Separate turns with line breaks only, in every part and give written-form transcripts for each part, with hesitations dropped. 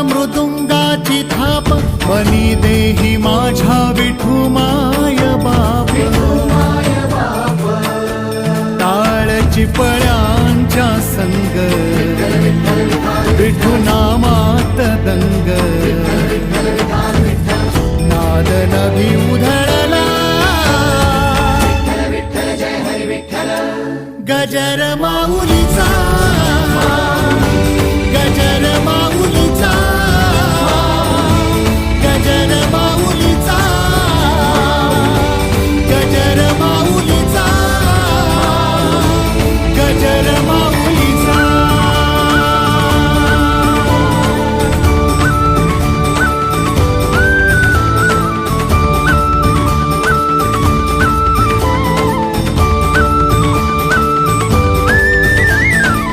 मृदुंगाची थाप बनी देही माझ्या विठू माय बाप टाळची पळ्यांच्या संग विठू नामात दंग नाद नभी उधळला गजर माऊलीचा गजर माऊलीचा गजर माऊलीचा गजर माऊलीचा गजर माऊलीचा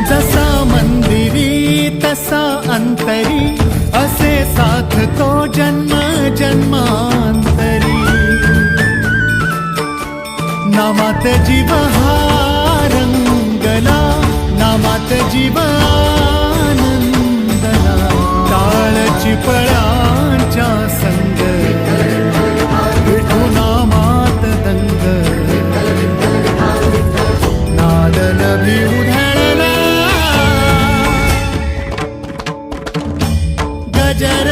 जसा मंदिरी तसा अंतरी असे साथ तो जन्म जन्मांतरी नामात जीव हा रंगला नामात जीव आनंदला टाळची पळांच्या संग विठू नामात दंग नाद नभी उधळला गजर